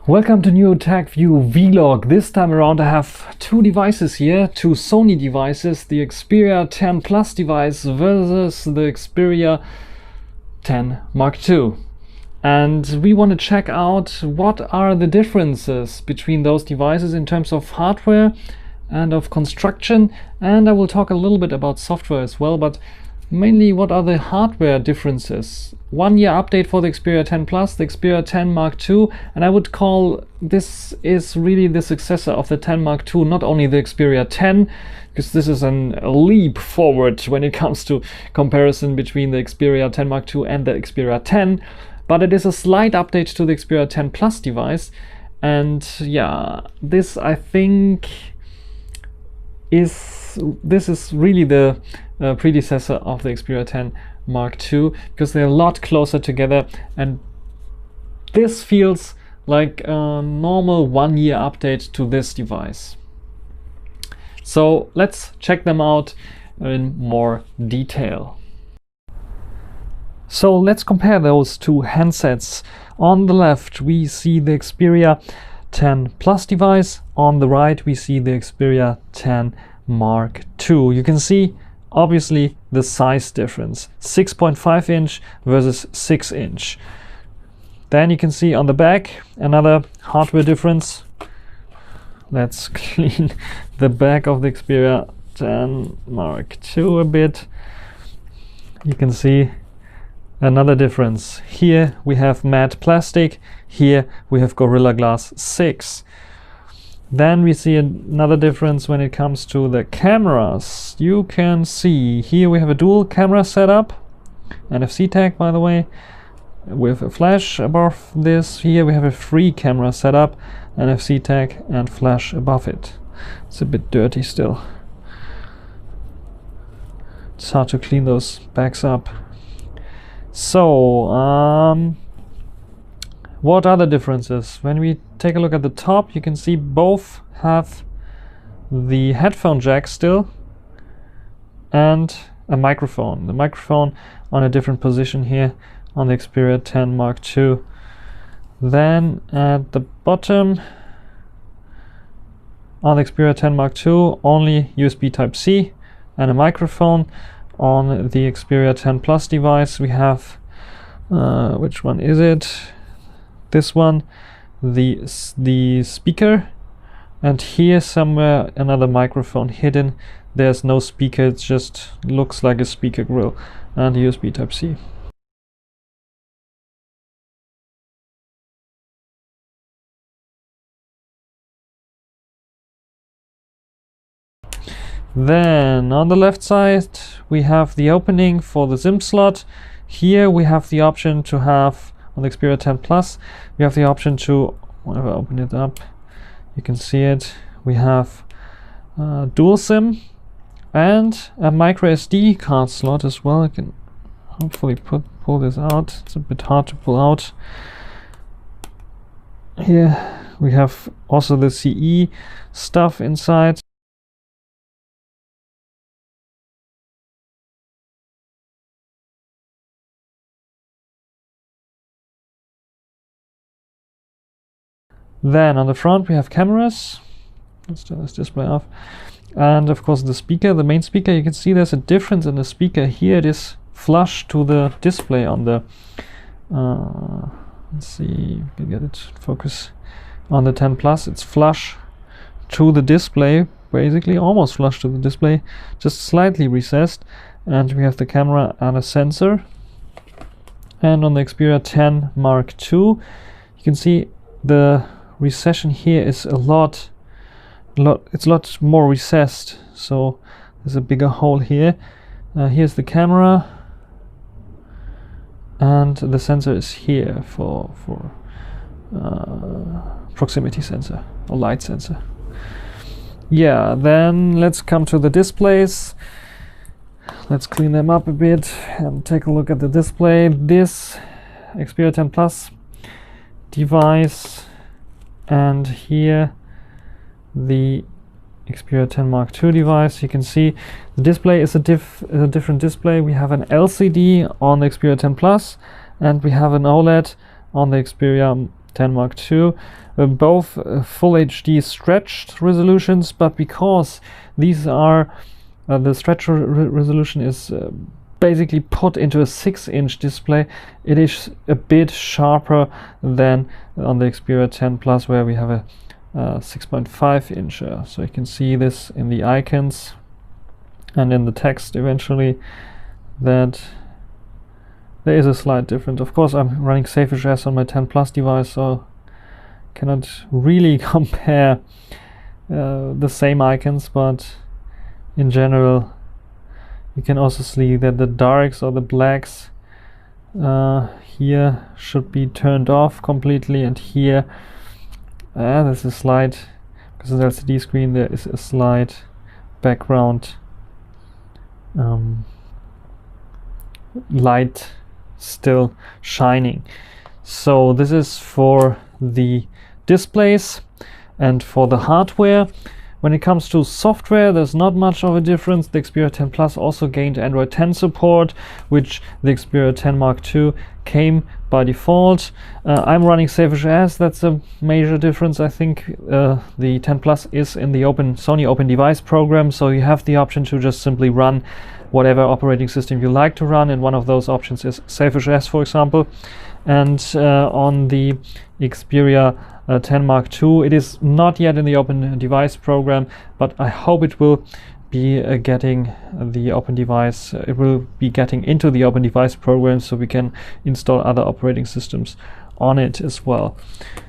Welcome to new TechView vlog. This time around I have two devices here, two Sony devices, the Xperia 10 Plus device versus the Xperia 10 Mark II. And we want to check out what are the differences between those devices in terms of hardware and of construction, and I will talk a little bit about software as well, but mainly what are the hardware differences. 1 year update for the Xperia 10 Plus, the Xperia 10 Mark II, and I would call this is really the successor of the 10 Mark II, not only the Xperia 10, because this is a leap forward when it comes to comparison between the Xperia 10 Mark II and the Xperia 10, but it is a slight update to the Xperia 10 Plus device. And yeah, this I think is really the predecessor of the Xperia 10 Mark II, because they're a lot closer together, and this feels like a normal 1 year update to this device. So let's check them out in more detail. So let's compare those two handsets. On the left we see the Xperia 10 Plus device, on the right we see the Xperia 10 Mark II. You can see obviously the size difference, 6.5 inch versus 6 inch. Then you can see on the back another hardware difference. Let's clean the back of the Xperia 10 Mark II a bit. You can see another difference. Here we have matte plastic, here we have Gorilla Glass 6. Then we see another difference when it comes to the cameras. You can see here we have a dual camera setup, NFC tag by the way, with a flash above this. Here we have a free camera setup, NFC tag and flash above it. It's a bit dirty still. It's hard to clean those backs up. So, what are the differences? When we take a look at the top, you can see both have the headphone jack still and a microphone. The microphone on a different position here on the Xperia 10 Mark II. Then at the bottom on the Xperia 10 Mark II, only USB Type-C and a microphone. On the Xperia 10 Plus device we have, which one is it? This one, the speaker, and here somewhere another microphone hidden. There's no speaker, it just looks like a speaker grill, and USB Type-C. Then on the left side we have the opening for the SIM slot. Here we have the option to have, on the Xperia 10 Plus, we have the option to, whenever I open it up, you can see it, we have dual SIM and a micro SD card slot as well. I can hopefully pull this out. It's a bit hard to pull out. Here we have also the CE stuff inside. Then on the front we have cameras. Let's turn this display off. And of course the speaker, the main speaker. You can see there's a difference in the speaker. Here it is flush to the display on the let's see if we can get it focus. On the 10 Plus it's flush to the display, basically almost flush to the display, just slightly recessed. And we have the camera and a sensor. And on the Xperia 10 Mark II you can see the recession here is it's a lot more recessed, so there's a bigger hole here. Here's the camera, and the sensor is here for proximity sensor or light sensor. Yeah, then let's come to the displays. Let's clean them up a bit and take a look at the display. This Xperia 10 Plus device, and here the Xperia 10 Mark II device. You can see the display is a different display. We have an LCD on the Xperia 10 Plus, and we have an OLED on the Xperia 10 Mark II, both full HD stretched resolutions, but because these are the stretch resolution is basically put into a 6-inch display, it is a bit sharper than on the Xperia 10 Plus, where we have a 6.5 inch. So you can see this in the icons and in the text eventually, that there is a slight difference. Of course, I'm running SafeHS on my 10 Plus device, so cannot really compare the same icons, but in general you can also see that the darks or the blacks here should be turned off completely, and here there's a slight, because it's an LCD screen, there is a slight background light still shining. So this is for the displays. And for the hardware, when it comes to software, there's not much of a difference. The Xperia 10 Plus also gained Android 10 support, which the Xperia 10 Mark II came by default. I'm running SafeHS. That's a major difference. I think the 10 Plus is in the Sony Open Device program, so you have the option to just simply run whatever operating system you like to run, and one of those options is SafeHS, for example. And on the Xperia 10 Mark II, it is not yet in the Open Device program, but I hope it will be getting the Open Device. It will be getting into the Open Device program, so we can install other operating systems on it as well.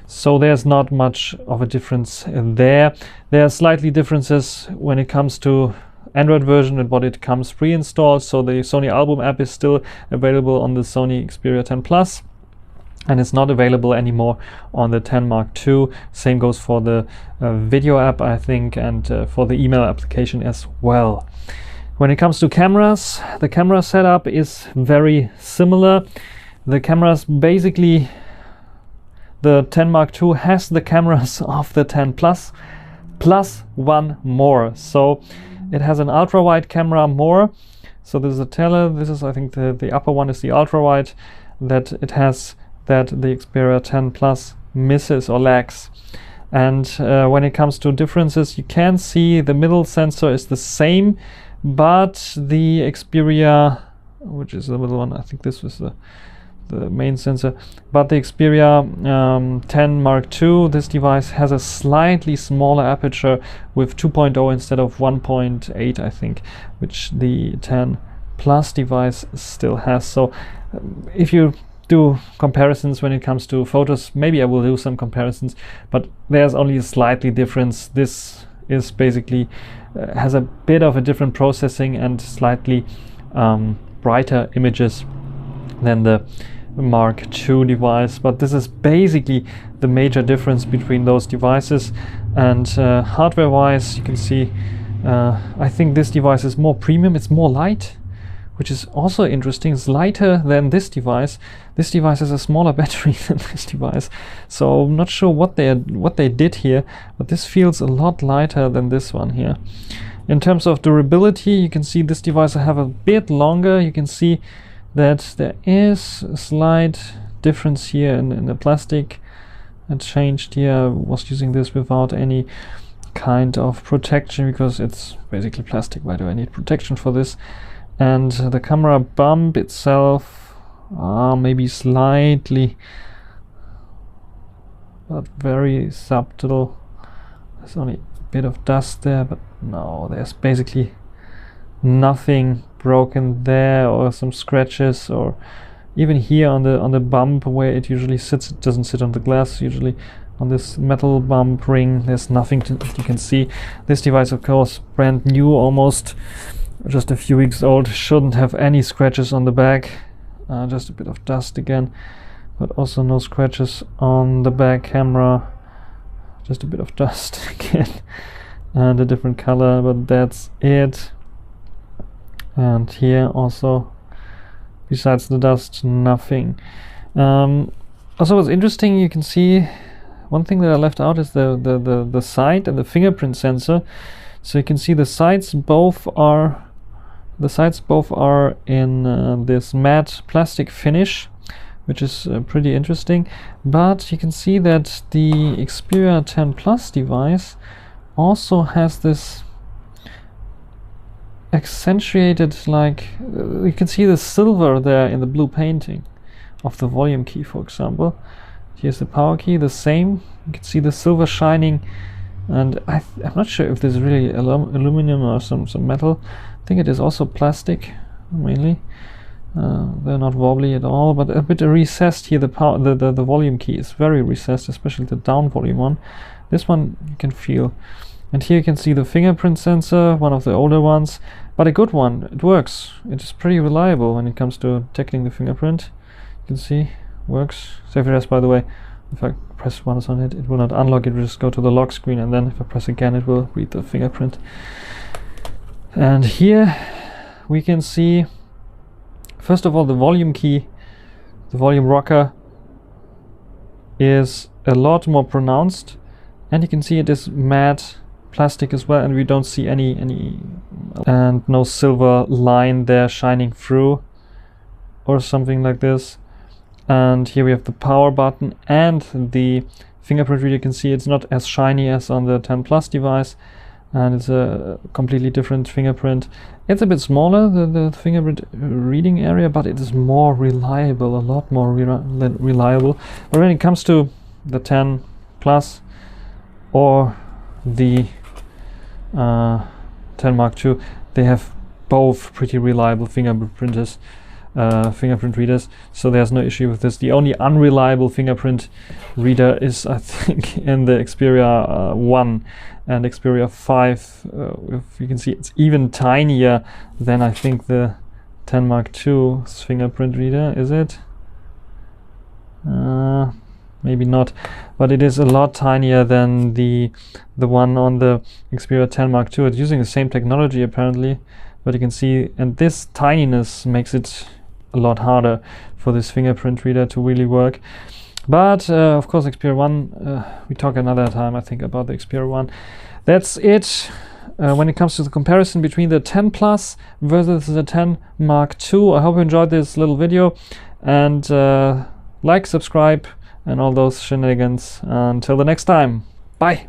So there's not much of a difference there. There are slightly differences when it comes to Android version and what it comes pre-installed. So the Sony Album app is still available on the Sony Xperia 10 Plus, and it's not available anymore on the 10 Mark II. Same goes for the video app, I think, and for the email application as well. When it comes to cameras, the camera setup is very similar. The cameras basically, the 10 Mark II has the cameras of the 10 Plus plus one more. So it has an ultra wide camera more. So this is a tele. This is, I think, the upper one is the ultra wide that it has, that the Xperia 10 Plus misses or lacks. And when it comes to differences, you can see the middle sensor is the same, but the Xperia, which is the middle one, I think this was the main sensor, but the Xperia 10 Mark II, this device has a slightly smaller aperture with 2.0 instead of 1.8, I think, which the 10 Plus device still has. So if you do comparisons when it comes to photos, maybe I will do some comparisons, but there's only a slightly difference. This is basically has a bit of a different processing and slightly brighter images than the Mark II device, but this is basically the major difference between those devices. And hardware wise, you can see I think this device is more premium, it's more light, which is also interesting. It's lighter than this device. This device has a smaller battery than this device, so I'm not sure what they did here, but this feels a lot lighter than this one here. In terms of durability, you can see this device I have a bit longer. You can see that there is a slight difference here in the plastic. It changed here. I was using this without any kind of protection because it's basically plastic. Why do I need protection for this? And the camera bump itself, maybe slightly, but very subtle. There's only a bit of dust there, but no, there's basically nothing broken there, or some scratches, or even here on the bump where it usually sits. It doesn't sit on the glass, usually on this metal bump ring. There's nothing that you can see. This device, of course, brand new, almost just a few weeks old, shouldn't have any scratches on the back. Just a bit of dust again, but also no scratches on the back camera. Just a bit of dust again, and a different color, but that's it. And here also, besides the dust, nothing. Also, what's interesting, you can see one thing that I left out is the side and the fingerprint sensor. So you can see the sides both are in this matte plastic finish, which is pretty interesting. But you can see that the Xperia 10 Plus device also has this accentuated, like, you can see the silver there in the blue painting of the volume key, for example. Here's the power key, the same. You can see the silver shining, and I'm not sure if this is really aluminum or some metal. I think it is also plastic, mainly. They're not wobbly at all, but a bit recessed here. The volume key is very recessed, especially the down volume one. This one you can feel. And here you can see the fingerprint sensor, one of the older ones, but a good one. It works. It is pretty reliable when it comes to detecting the fingerprint. You can see, works. Save as, by the way, if I press once on it, it will not unlock. It will just go to the lock screen, and then if I press again, it will read the fingerprint. And here we can see, first of all, the volume key, the volume rocker is a lot more pronounced, and you can see it is matte plastic as well, and we don't see any and no silver line there shining through or something like this. And here we have the power button and the fingerprint reader. You can see it's not as shiny as on the 10 Plus device, and it's a completely different fingerprint. It's a bit smaller, the fingerprint reading area, but it is more reliable, a lot more reliable. But when it comes to the 10 Plus or the 10 Mark II, they have both pretty reliable fingerprint readers, so there's no issue with this. The only unreliable fingerprint reader is, I think, in the Xperia 1 and Xperia 5. If you can see, it's even tinier than, I think, the 10 Mark II's fingerprint reader. Is it? Maybe not, but it is a lot tinier than the one on the Xperia 10 Mark II. It's using the same technology apparently, but you can see, and this tininess makes it a lot harder for this fingerprint reader to really work. But of course, Xperia 1, we talk another time, I think, about the Xperia 1. That's it when it comes to the comparison between the 10 Plus versus the 10 Mark II. I hope you enjoyed this little video, and like, subscribe, and all those shenanigans. Until the next time, bye.